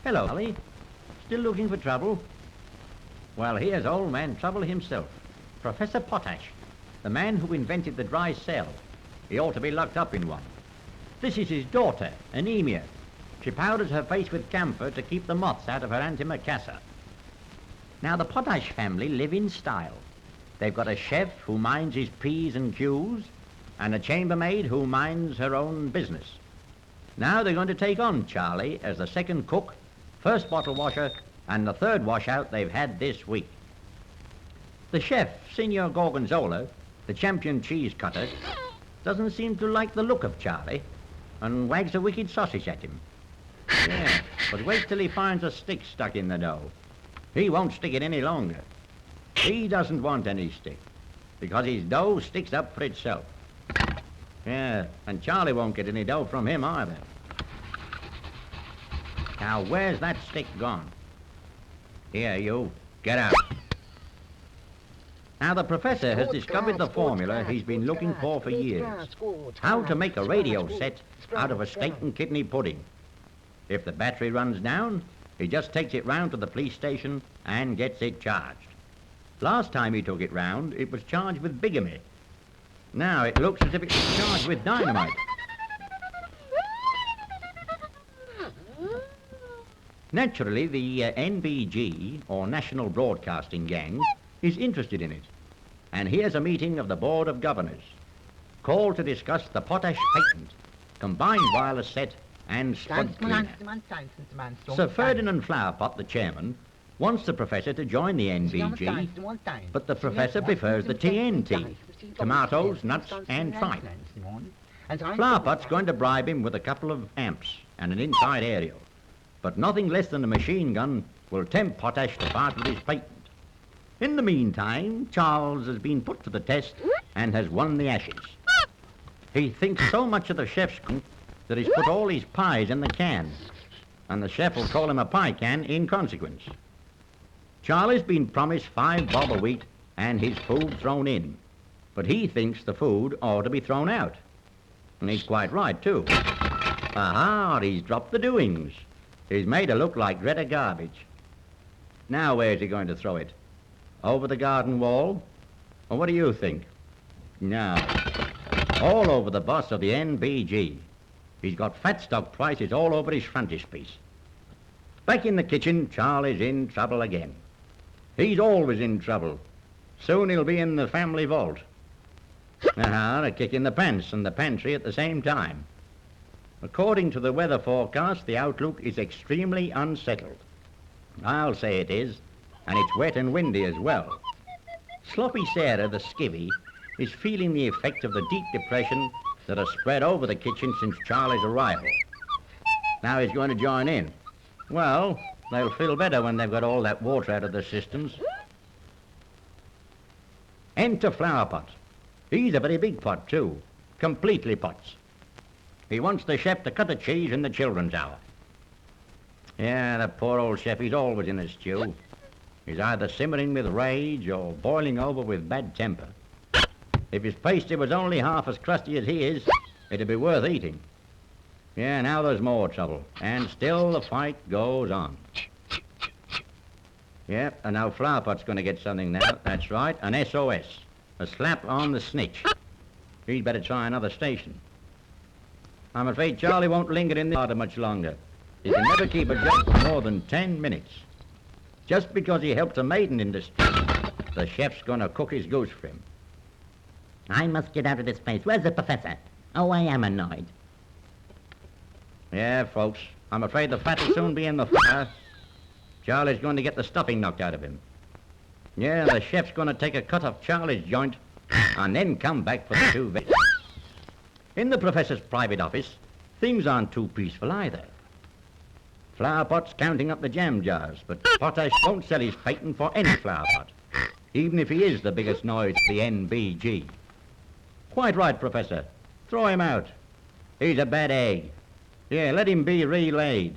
Hello, Ollie. Still looking for trouble? Well, here's old man Trouble himself. Professor Potash, the man who invented the dry cell. He ought to be locked up in one. This is his daughter, Anemia. She powders her face with camphor to keep the moths out of her antimacassar. Now, the Potash family live in style. They've got a chef who minds his P's and Q's, and a chambermaid who minds her own business. Now they're going to take on Charlie as the second cook, first bottle washer, and the third washout they've had this week. The chef, Signor Gorgonzola, the champion cheese cutter, doesn't seem to like the look of Charlie and wags a wicked sausage at him. Yeah, but wait till he finds a stick stuck in the dough. He won't stick it any longer. He doesn't want any stick, because his dough sticks up for itself. Yeah, and Charlie won't get any dough from him either. Now, where's that stick gone? Here, you. Get out. Now, the professor has discovered the formula he's been looking for years. How to make a radio set out of a steak and kidney pudding. If the battery runs down, he just takes it round to the police station and gets it charged. Last time he took it round, it was charged with bigamy. Now it looks as if it was charged with dynamite. Naturally, the NBG, or National Broadcasting Gang, is interested in it. And here's a meeting of the Board of Governors, called to discuss the Potash patent, combined wireless set, and spud cleaner. Sir Ferdinand Flowerpot, the chairman, wants the professor to join the NBG, but the professor prefers the TNT, tomatoes, nuts, and tripe. Flowerpot's going to bribe him with a couple of amps and an inside aerial, but nothing less than a machine gun will tempt Potash to part with his patent. In the meantime, Charles has been put to the test and has won the Ashes. He thinks so much of the chef's cook that he's put all his pies in the can, and the chef will call him a pie can in consequence. Charlie's been promised 5 bob a week and his food thrown in, but he thinks the food ought to be thrown out. And he's quite right, too. Aha, he's dropped the doings. He's made her look like Greta garbage. Now where's he going to throw it? Over the garden wall? Or what do you think? No. All over the boss of the NBG. He's got fat stock prices all over his frontispiece. Back in the kitchen, Charlie's in trouble again. He's always in trouble. Soon he'll be in the family vault. A kick in the pants and the pantry at the same time. According to the weather forecast, the outlook is extremely unsettled. I'll say it is, and it's wet and windy as well. Sloppy Sarah, the skivvy, is feeling the effect of the deep depression that has spread over the kitchen since Charlie's arrival. Now he's going to join in. Well, they'll feel better when they've got all that water out of their systems. Enter Flowerpot. He's a very big pot, too. Completely pots. He wants the chef to cut the cheese in the children's hour. Yeah, the poor old chef, he's always in a stew. He's either simmering with rage or boiling over with bad temper. If his pasty was only half as crusty as he is, it'd be worth eating. Yeah, now there's more trouble. And still the fight goes on. Yep, and now Flowerpot's going to get something now. That's right, an SOS. A slap on the snitch. He'd better try another station. I'm afraid Charlie won't linger in the larder much longer. He can never keep a job for more than 10 minutes. Just because he helped a maiden in distress, the chef's going to cook his goose for him. I must get out of this place. Where's the professor? Oh, I am annoyed. Yeah, folks, I'm afraid the fat will soon be in the fire. Charlie's going to get the stuffing knocked out of him. Yeah, the chef's going to take a cut off Charlie's joint and then come back for the 2 veggies. In the professor's private office, things aren't too peaceful either. Flowerpot's counting up the jam jars, but Potash won't sell his patent for any Flowerpot, even if he is the biggest noise for the NBG. Quite right, Professor. Throw him out. He's a bad egg. Yeah, let him be relayed.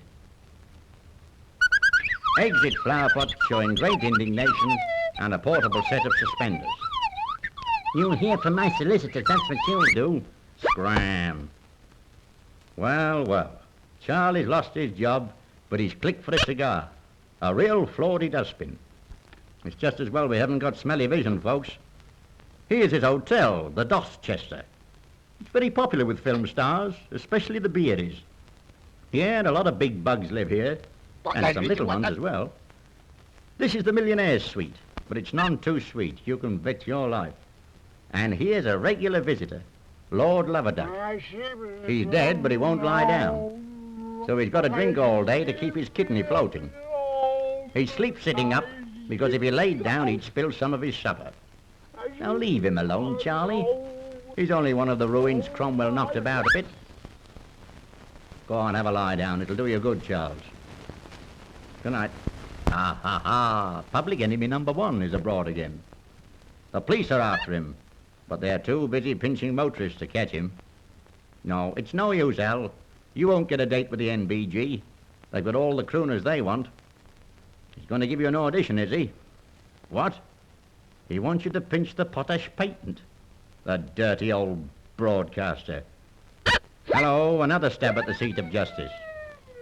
Exit Flowerpot showing great indignation and a portable set of suspenders. You'll hear from my solicitors, that's what you'll do. Scram. Well, well. Charlie's lost his job, but he's clicked for a cigar. A real Flordy dustbin. It's just as well we haven't got smelly vision, folks. Here's his hotel, the Dorchester. It's very popular with film stars, especially the beardies. Yeah, and a lot of big bugs live here, and some little ones as well. This is the millionaire's suite, but it's none too sweet, you can bet your life. And here's a regular visitor, Lord Loverduck. He's dead, but he won't lie down. So he's got to drink all day to keep his kidney floating. He sleeps sitting up, because if he laid down, he'd spill some of his supper. Now leave him alone, Charlie. He's only one of the ruins Cromwell knocked about a bit. Go on, have a lie down. It'll do you good, Charles. Good night. Ha, ha, ha. Public enemy number 1 is abroad again. The police are after him, but they're too busy pinching motorists to catch him. No, it's no use, Al. You won't get a date with the NBG. They've got all the crooners they want. He's going to give you an audition, is he? What? He wants you to pinch the potash patent. The dirty old broadcaster. Hello, another stab at the seat of justice.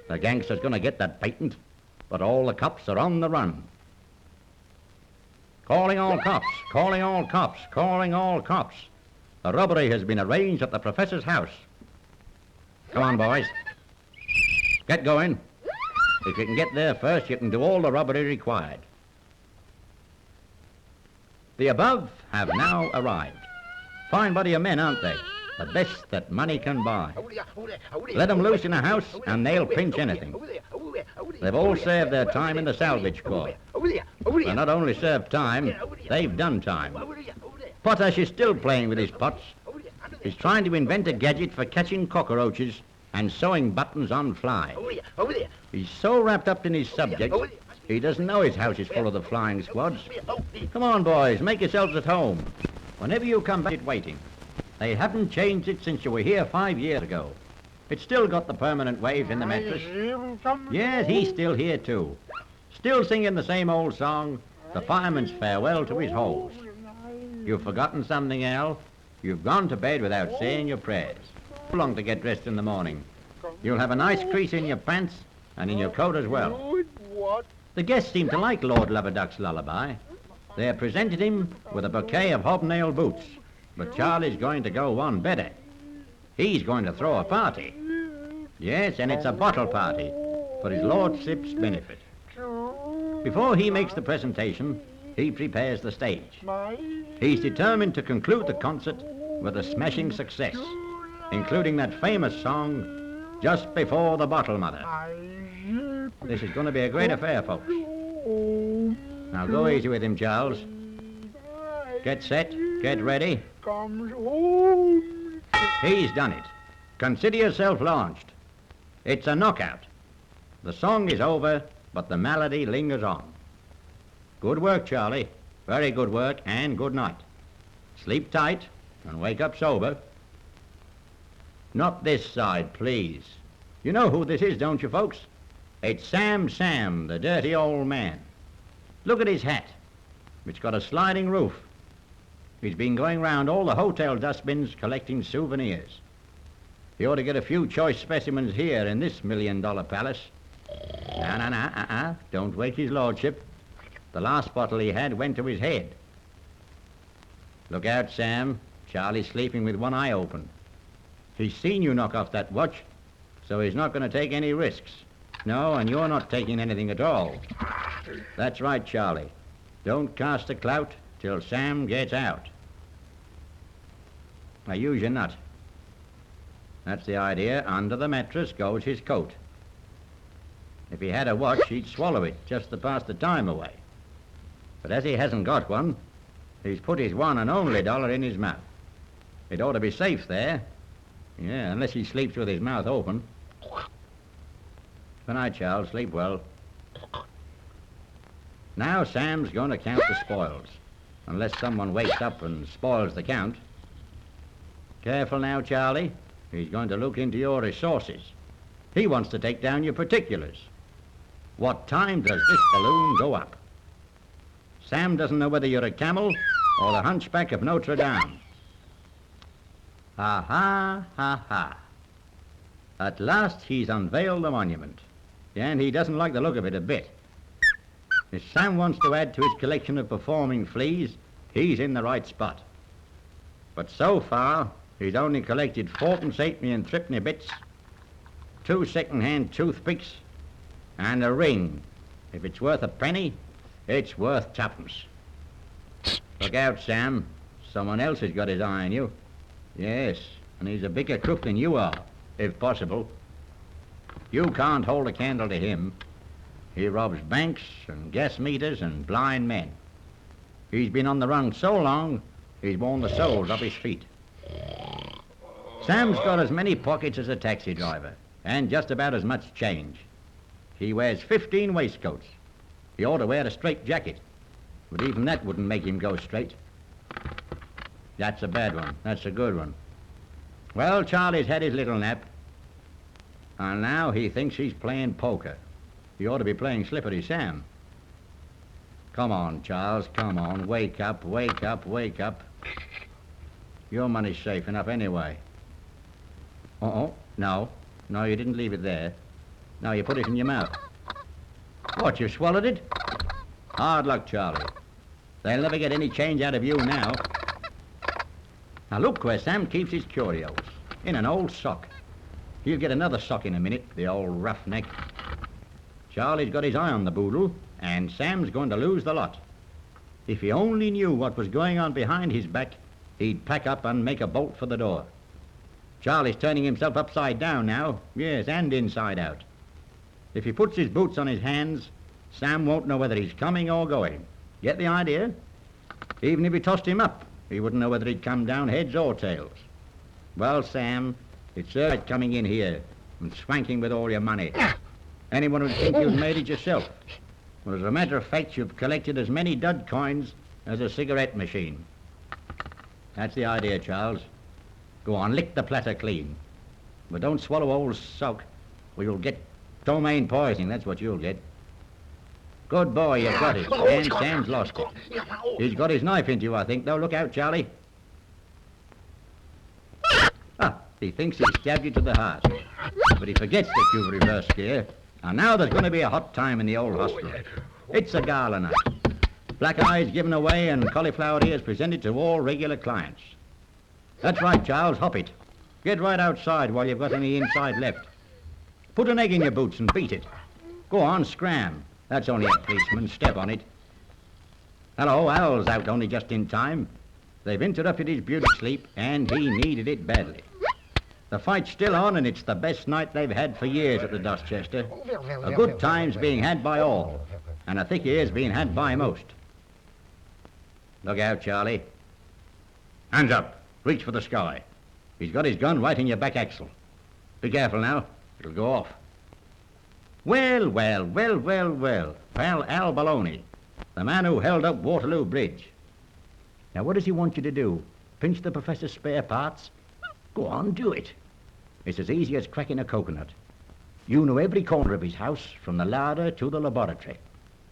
The gangster's going to get that patent, but all the cops are on the run. Calling all cops, calling all cops, calling all cops. A robbery has been arranged at the professor's house. Come on, boys. Get going. If you can get there first, you can do all the robbery required. The above have now arrived. Fine body of men, aren't they? The best that money can buy. Let them loose in a house and they'll pinch anything. They've all served their time in the salvage corps. They not only served time, they've done time. Potash is still playing with his pots. He's trying to invent a gadget for catching cockroaches and sewing buttons on flies. He's so wrapped up in his subject, he doesn't know his house is full of the flying squads. Come on, boys, make yourselves at home. Whenever you come back, it's waiting. They haven't changed it since you were here 5 years ago. It's still got the permanent wave in the mattress. Yes, he's still here too. Still singing the same old song, The Fireman's Farewell to His Hose. You've forgotten something, Al. You've gone to bed without saying your prayers. Too long to get dressed in the morning. You'll have a nice crease in your pants and in your coat as well. The guests seem to like Lord Loverduck's lullaby. They have presented him with a bouquet of hobnail boots. But Charlie's going to go one better. He's going to throw a party. Yes, and it's a bottle party for his lordship's benefit. Before he makes the presentation, he prepares the stage. He's determined to conclude the concert with a smashing success, including that famous song, Just Before the Bottle Mother. This is going to be a great affair, folks. Now go easy with him, Charles. Get set, get ready. He's done it. Consider yourself launched. It's a knockout. The song is over, but the melody lingers on. Good work, Charlie. Very good work, and good night. Sleep tight and wake up sober. Not this side, please. You know who this is, don't you, folks? It's Sam, the dirty old man. Look at his hat. It's got a sliding roof. He's been going round all the hotel dustbins collecting souvenirs. He ought to get a few choice specimens here in this $1 million palace. No, don't wake his lordship. The last bottle he had went to his head. Look out, Sam. Charlie's sleeping with one eye open. He's seen you knock off that watch, so he's not going to take any risks. No, and you're not taking anything at all. That's right, Charlie. Don't cast a clout till Sam gets out. Now use your nut. That's the idea. Under the mattress goes his coat. If he had a watch, he'd swallow it just to pass the time away. But as he hasn't got one, he's put his one and only dollar in his mouth. It ought to be safe there. Yeah, unless he sleeps with his mouth open. Good night, Charles. Sleep well. Now Sam's going to count the spoils, unless someone wakes up and spoils the count. Careful now, Charlie. He's going to look into your resources. He wants to take down your particulars. What time does this balloon go up? Sam doesn't know whether you're a camel or the hunchback of Notre Dame. Ha, ha, ha, ha. At last he's unveiled the monument. and he doesn't like the look of it a bit. If Sam wants to add to his collection of performing fleas, he's in the right spot. But so far, he's only collected fourpence halfpenny and threepenny bits, 2 second-hand toothpicks, and a ring. If it's worth a penny, it's worth twopence. Look out, Sam. Someone else has got his eye on you. Yes, and he's a bigger crook than you are, if possible. You can't hold a candle to him. He robs banks and gas meters and blind men. He's been on the run so long, he's worn the soles off his feet. Sam's got as many pockets as a taxi driver, and just about as much change. He wears 15 waistcoats. He ought to wear a straight jacket, but even that wouldn't make him go straight. That's a bad one. That's a good one. Well, Charlie's had his little nap, and now he thinks he's playing poker. He ought to be playing Slippery Sam. Come on, Charles, come on. Wake up, wake up, wake up. Your money's safe enough anyway. Uh-oh, no. No, you didn't leave it there. No, you put it in your mouth. What, you swallowed it? Hard luck, Charlie. They'll never get any change out of you now. Now look where Sam keeps his curios. In an old sock. He'll get another sock in a minute, the old roughneck. Charlie's got his eye on the boodle, and Sam's going to lose the lot. If he only knew what was going on behind his back, he'd pack up and make a bolt for the door. Charlie's turning himself upside down now, yes, and inside out. If he puts his boots on his hands, Sam won't know whether he's coming or going. Get the idea? Even if he tossed him up, he wouldn't know whether he'd come down heads or tails. Well, Sam, it's all right coming in here and swanking with all your money. Anyone would think you'd made it yourself. Well, as a matter of fact, you've collected as many dud coins as a cigarette machine. That's the idea, Charles. Go on, lick the platter clean. But don't swallow old soak, or you'll get ptomaine poisoning, that's what you'll get. Good boy, you've got it, and Sam's lost it. He's got his knife into you, I think, though. Look out, Charlie. Ah, he thinks he stabbed you to the heart. But he forgets that you've reversed gear. And now there's going to be a hot time in the old hospital. It's a gala night. Black eyes given away and cauliflower ears presented to all regular clients. That's right, Charles, hop it. Get right outside while you've got any inside left. Put an egg in your boots and beat it. Go on, scram. That's only a policeman. Step on it. Hello, Al's out only just in time. They've interrupted his beauty sleep, and he needed it badly. The fight's still on, and it's the best night they've had for years at the Dorchester. A good time's being had by all, and a thick ear's being had by most. Look out, Charlie. Hands up. Reach for the sky. He's got his gun right in your back axle. Be careful now. It'll go off. Well, well, well, well, well. Pal Al Baloney, the man who held up Waterloo Bridge. Now, what does he want you to do? Pinch the professor's spare parts? Go on, do it. It's as easy as cracking a coconut. You know every corner of his house, from the larder to the laboratory.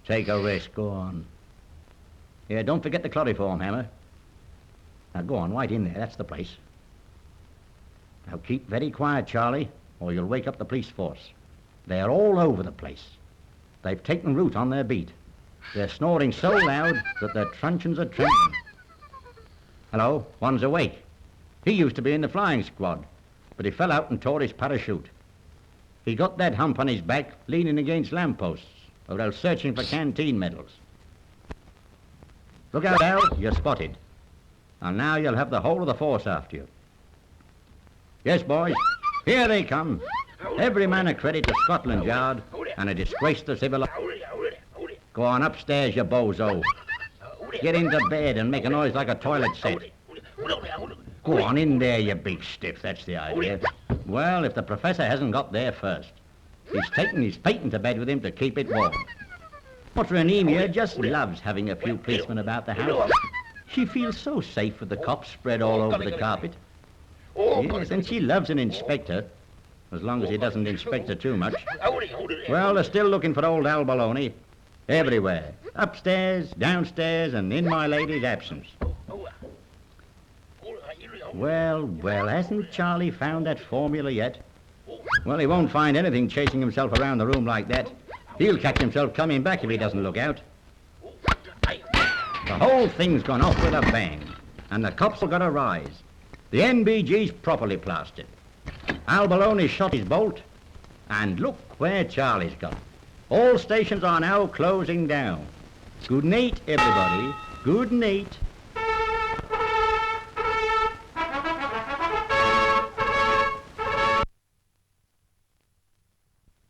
Take a risk, go on. Yeah, don't forget the chloroform hammer. Now go on, right in there, that's the place. Now keep very quiet, Charlie, or you'll wake up the police force. They're all over the place. They've taken root on their beat. They're snoring so loud that their truncheons are trembling. Hello, one's awake. He used to be in the flying squad, but he fell out and tore his parachute. He got that hump on his back leaning against lampposts, or else searching for canteen medals. Look out, Al, you're spotted. And now you'll have the whole of the force after you. Yes, boys, here they come. Every man a credit to Scotland Yard and a disgrace to civil life. Go on upstairs, you bozo. Get into bed and make a noise like a toilet set. Go on in there, you big stiff, that's the idea. Well, if the professor hasn't got there first, he's taken his patent to bed with him to keep it warm. Anemia just loves having a few policemen about the house. She feels so safe with the cops spread all over the carpet. Yes, and she loves an inspector, as long as he doesn't inspect her too much. Well, they're still looking for old Al Baloney. Everywhere. Upstairs, downstairs, and in my lady's absence. Well, well, hasn't Charlie found that formula yet? Well, he won't find anything chasing himself around the room like that. He'll catch himself coming back if he doesn't look out. The whole thing's gone off with a bang, and the cops have got to rise. The NBG's properly plastered. Al Baloney's shot his bolt, and look where Charlie's gone. All stations are now closing down. Good night, everybody. Good night.